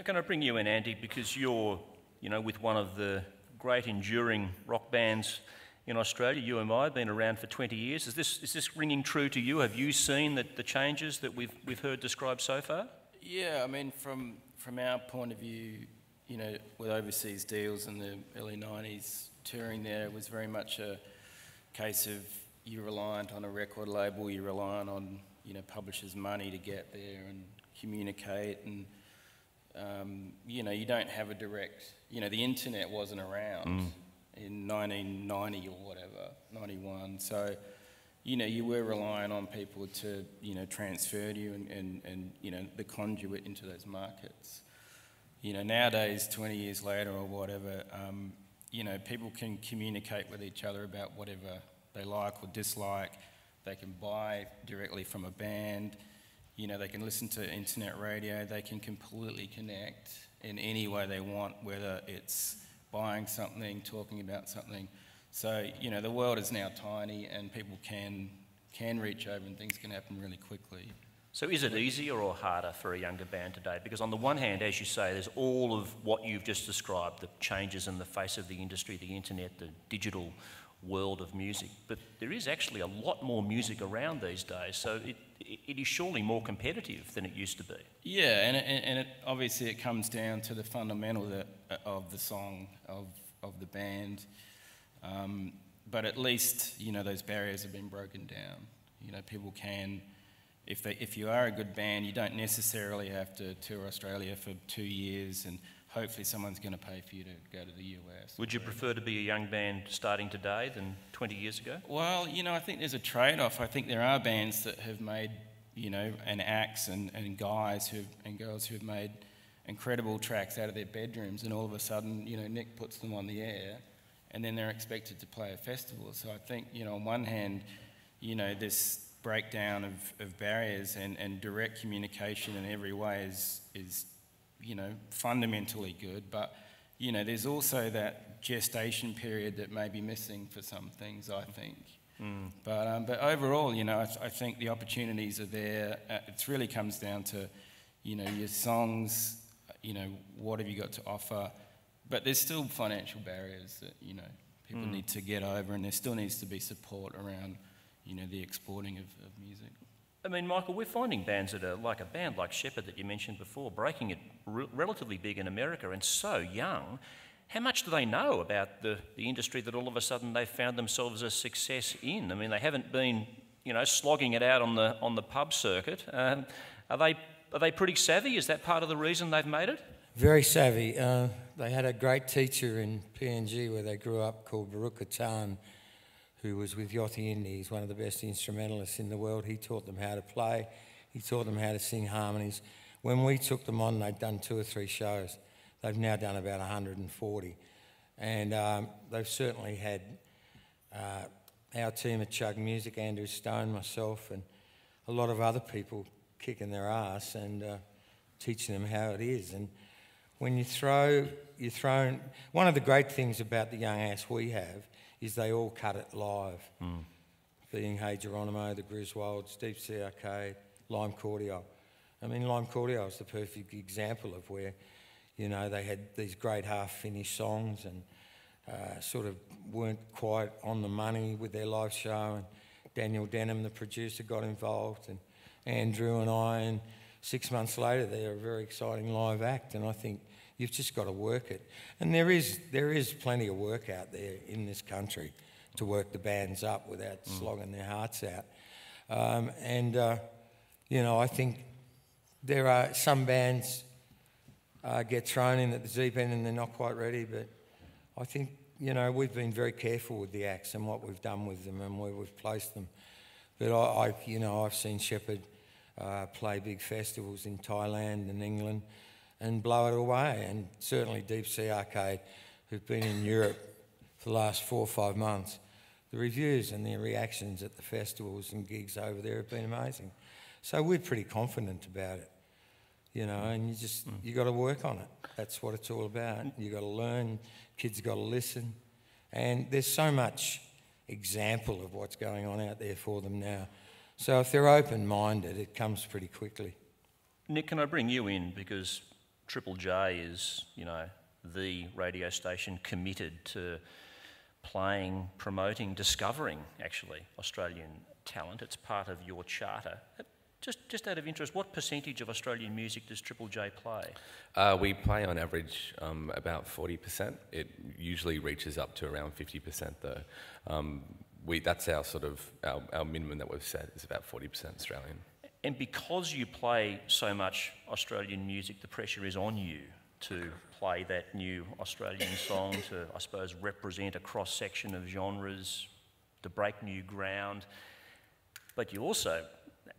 Can I bring you in, Andy, because you're, with one of the great enduring rock bands in Australia, UMI, been around for 20 years. Is this ringing true to you? Have you seen the changes that we've heard described so far? Yeah, I mean, from our point of view, with overseas deals in the early 90s, touring there, it was very much a case of you're reliant on a record label, you're reliant on, publishers' money to get there and communicate, and, you don't have a direct, the internet wasn't around in 1990 or whatever, 91, so, you were relying on people to, transfer you and the conduit into those markets. Nowadays, 20 years later or whatever, people can communicate with each other about whatever they like or dislike. They can buy directly from a band. They can listen to internet radio. They can completely connect in any way they want, whether it's buying something, talking about something. So, the world is now tiny and people can reach over and things can happen really quickly. So is it easier or harder for a younger band today? Because on the one hand, as you say, there's all of what you've just described, the changes in the face of the industry, the internet, the digital world of music. But there is actually a lot more music around these days, so it is surely more competitive than it used to be. Yeah, and it obviously it comes down to the fundamental of the song, of the band. But at least, those barriers have been broken down. People can... If you are a good band, you don't necessarily have to tour Australia for 2 years and hopefully someone's going to pay for you to go to the US. Would you prefer to be a young band starting today than 20 years ago? Well, I think there's a trade-off. I think there are bands that have made, and acts and guys and girls who have made incredible tracks out of their bedrooms, and all of a sudden, Nick puts them on the air and then they're expected to play a festival. So I think, on one hand, this breakdown of barriers and direct communication in every way is fundamentally good, but there's also that gestation period that may be missing for some things, I think. But overall, I think the opportunities are there. It really comes down to your songs, what have you got to offer, but there's still financial barriers that people need to get over, and there still needs to be support around the exporting of music. I mean, Michael, we're finding bands that are like a band like Shepherd that you mentioned before, breaking it relatively big in America and so young. How much do they know about the industry that all of a sudden they've found themselves a success in? I mean, they haven't been, slogging it out on the pub circuit. Are they pretty savvy? Is that part of the reason they've made it? Very savvy. They had a great teacher in PNG where they grew up called Baruch Katan, who was with Yachty Indy. He's one of the best instrumentalists in the world. He taught them how to play. He taught them how to sing harmonies. When we took them on, they'd done 2 or 3 shows. They've now done about 140. And they've certainly had our team at Chug Music, Andrew Stone, myself, and a lot of other people kicking their ass and teaching them how it is. And when you're thrown... One of the great things about the young acts we have is they all cut it live. Being Hey Geronimo, the Griswolds, Deep Sea Arcade, Lime Cordial. I mean, Lime Cordial is the perfect example of where, they had these great half-finished songs and sort of weren't quite on the money with their live show, and Daniel Denham, the producer, got involved, and Andrew and I, and 6 months later they're a very exciting live act, and I think you've just got to work it. And there is plenty of work out there in this country to work the bands up without slogging their hearts out. I think there are some bands get thrown in at the deep end and they're not quite ready, but I think, we've been very careful with the acts and what we've done with them and where we've placed them. But I've seen Shepherd play big festivals in Thailand and England and blow it away, and certainly Deep Sea Arcade, who've been in Europe for the last 4 or 5 months. The reviews and the reactions at the festivals and gigs over there have been amazing. So we're pretty confident about it, and you got to work on it. That's what it's all about. You got to learn, kids got to listen, and there's so much example of what's going on out there for them now. So if they're open-minded, it comes pretty quickly. Nick, can I bring you in? Because Triple J is, the radio station committed to playing, promoting, discovering, actually, Australian talent. It's part of your charter. Just out of interest, what percentage of Australian music does Triple J play? We play on average about 40%. It usually reaches up to around 50% though. That's our sort of, our minimum that we've set is about 40% Australian. And because you play so much Australian music, the pressure is on you to play that new Australian song, to, I suppose, represent a cross-section of genres, to break new ground. But you also,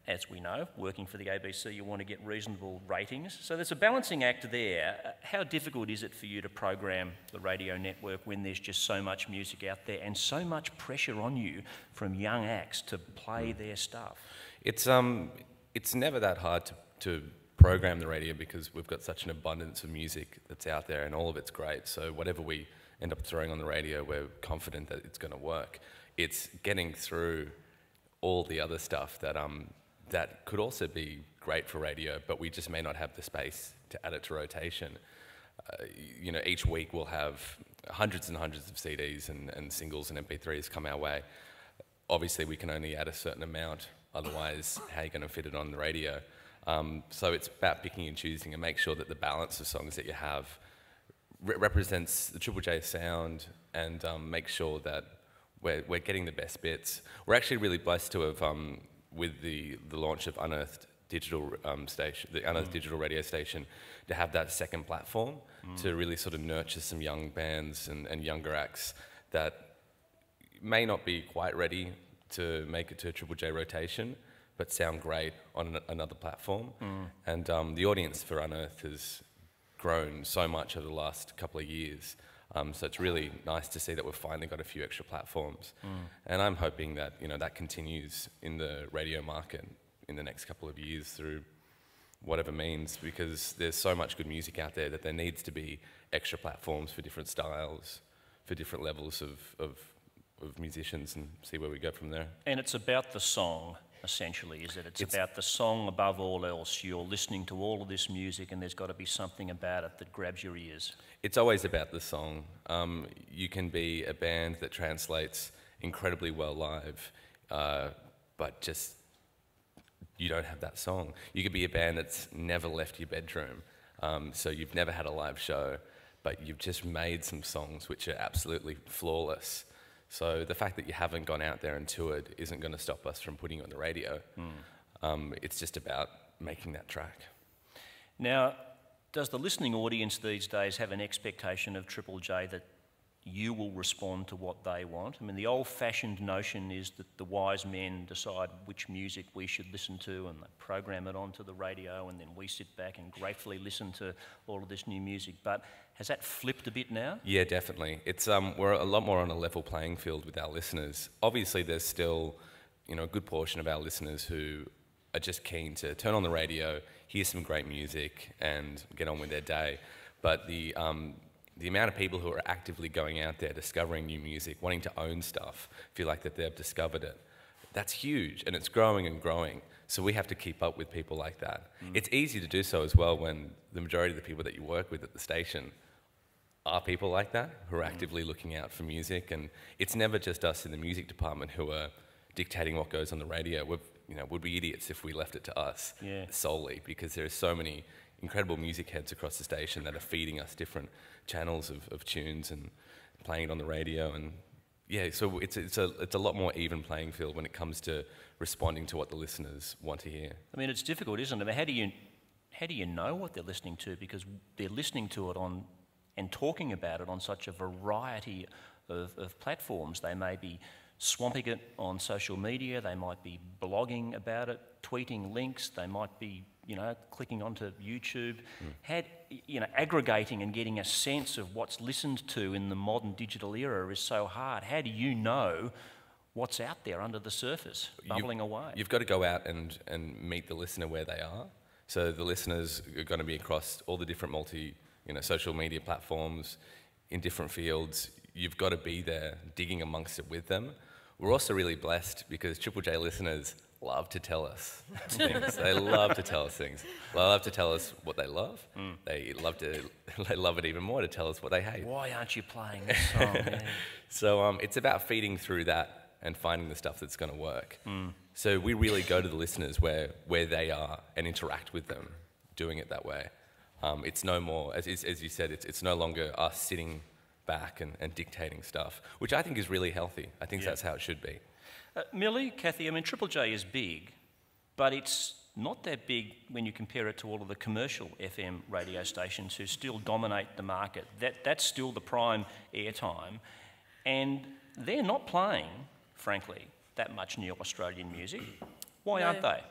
as we know, working for the ABC, you want to get reasonable ratings. So there's a balancing act there. How difficult is it for you to program the radio network when there's just so much music out there and so much pressure on you from young acts to play their stuff? It's never that hard to program the radio because we've got such an abundance of music that's out there and all of it's great. So whatever we end up throwing on the radio, we're confident that it's going to work. It's getting through all the other stuff that could also be great for radio, but we just may not have the space to add it to rotation. Each week we'll have hundreds and hundreds of CDs and singles and MP3s come our way. Obviously we can only add a certain amount, otherwise how are you going to fit it on the radio? So it's about picking and choosing and make sure that the balance of songs that you have represents the Triple J sound and make sure that we're getting the best bits. We're actually really blessed to have, with the launch of Unearthed Digital station, the Unearthed Digital radio station, to have that second platform to really sort of nurture some young bands and younger acts that may not be quite ready to make it to a Triple J rotation, but sound great on another platform. And the audience for Unearthed has grown so much over the last couple of years. So it's really nice to see that we've finally got a few extra platforms. And I'm hoping that, that continues in the radio market in the next couple of years through whatever means, because there's so much good music out there that there needs to be extra platforms for different styles, for different levels of musicians, and see where we go from there. And it's about the song, essentially, is it? It's about the song above all else. You're listening to all of this music and there's got to be something about it that grabs your ears. It's always about the song. You can be a band that translates incredibly well live, but just you don't have that song. You could be a band that's never left your bedroom, so you've never had a live show, but you've just made some songs which are absolutely flawless. So the fact that you haven't gone out there and toured isn't going to stop us from putting you on the radio. It's just about making that track. Now, does the listening audience these days have an expectation of Triple J that you will respond to what they want? I mean, the old-fashioned notion is that the wise men decide which music we should listen to and they program it onto the radio, and then we sit back and gratefully listen to all of this new music. But has that flipped a bit now? Yeah, definitely. It's we're a lot more on a level playing field with our listeners. Obviously, there's still, a good portion of our listeners who are just keen to turn on the radio, hear some great music, and get on with their day. But the amount of people who are actively going out there, discovering new music, wanting to own stuff, feel like that they've discovered it, that's huge, and it's growing and growing. So we have to keep up with people like that. It's easy to do so as well when the majority of the people that you work with at the station are people like that, who are actively looking out for music. And it's never just us in the music department who are dictating what goes on the radio. We'd be idiots if we left it to us solely, because there are so many incredible music heads across the station that are feeding us different channels of tunes and playing it on the radio. And so it's a lot more even playing field when it comes to responding to what the listeners want to hear. I mean, it's difficult, isn't it? I mean, how do you know what they're listening to? Because they're listening to it on and talking about it on such a variety of platforms. They may be swamping it on social media, they might be blogging about it, tweeting links, they might be, clicking onto YouTube. Aggregating and getting a sense of what's listened to in the modern digital era is so hard. How do you know what's out there under the surface, bubbling away? You've got to go out and meet the listener where they are. So the listeners are going to be across all the different social media platforms in different fields. You've got to be there digging amongst it with them. We're also really blessed because Triple J listeners love to tell us things. They love to tell us things. They love to tell us what they love. They love it even more to tell us what they hate. Why aren't you playing this song? Yeah. So it's about feeding through that and finding the stuff that's going to work. So we really go to the listeners where they are and interact with them, doing it that way. It's no more, as you said, it's no longer us sitting back and dictating stuff, which I think is really healthy. I think that's how it should be. Millie, Kathy, I mean, Triple J is big, but it's not that big when you compare it to all of the commercial FM radio stations who still dominate the market. That's still the prime airtime, and they're not playing, frankly, that much new Australian music. Why aren't they?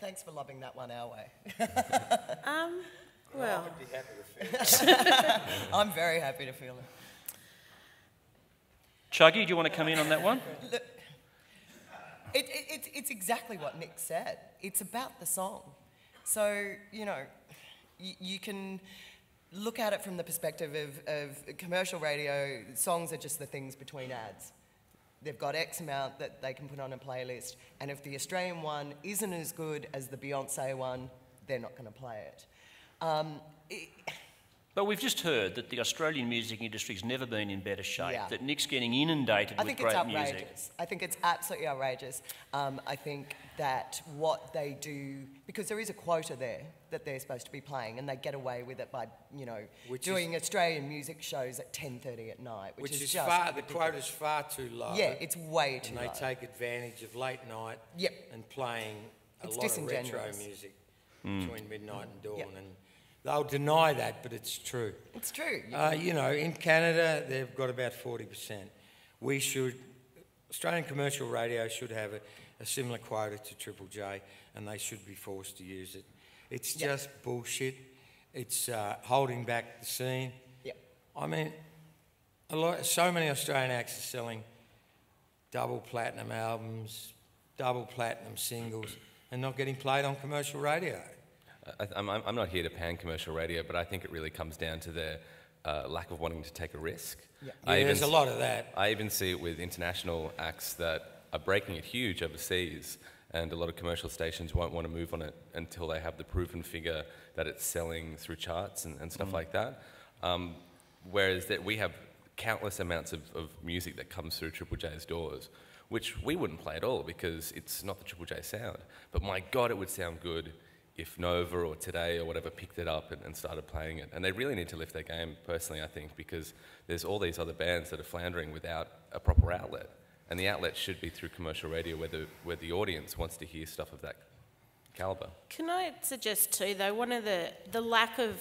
Thanks for lobbing that one our way. Well, I'd be happy to feel it. I'm very happy to feel it. Chuggy, do you want to come in on that one? Look, it's exactly what Nick said. It's about the song. So, you know, you can look at it from the perspective of commercial radio. Songs are just the things between ads. They've got X amount that they can put on a playlist, and if the Australian one isn't as good as the Beyonce one, they're not going to play it. But we've just heard that the Australian music industry's never been in better shape, Yeah. that Nick's getting inundated with great music. I think it's outrageous. I think it's absolutely outrageous. I think that what they do, because there is a quota there that they're supposed to be playing, and they get away with it by, you know, doing Australian music shows at 10:30 at night, which is just far, ridiculous. the quota's far too low. Yeah, it's way too low. And they take advantage of late night and playing a It's lot of retro disingenuous. music between midnight and dawn. And they'll deny that, but it's true. It's true. You know, in Canada, they've got about 40%. Australian commercial radio should have a similar quota to Triple J, and they should be forced to use it. It's just bullshit. It's holding back the scene. I mean, so many Australian acts are selling double platinum albums, double platinum singles, and not getting played on commercial radio. I'm not here to pan commercial radio, but I think it really comes down to their lack of wanting to take a risk. There's a lot of that. I even see it with international acts that are breaking it huge overseas, and a lot of commercial stations won't want to move on it until they have the proven figure that it's selling through charts and stuff like that. Whereas we have countless amounts of music that comes through Triple J's doors, which we wouldn't play at all because it's not the Triple J sound. But my God, it would sound good if Nova or Today or whatever picked it up and started playing it. And they really need to lift their game, personally, I think, because there's all these other bands that are floundering without a proper outlet. And the outlet should be through commercial radio where the audience wants to hear stuff of that calibre. Can I suggest too, though, one of the lack of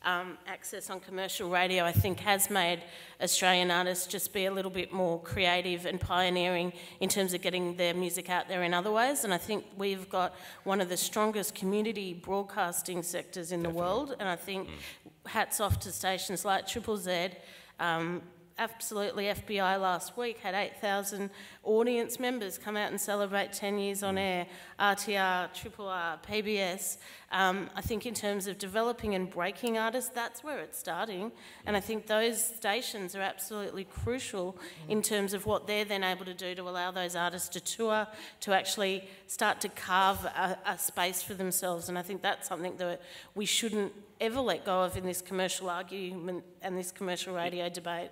access on commercial radio, I think, has made Australian artists just be a little bit more creative and pioneering in terms of getting their music out there in other ways. And I think we've got one of the strongest community broadcasting sectors in the world. And I think hats off to stations like Triple Z. Absolutely, FBI last week had 8,000 audience members come out and celebrate 10 years on air, RTR, Triple R, PBS. I think in terms of developing and breaking artists, that's where it's starting. And I think those stations are absolutely crucial in terms of what they're then able to do to allow those artists to tour, to actually start to carve a space for themselves. And I think that's something that we shouldn't ever let go of in this commercial argument and this commercial radio debate.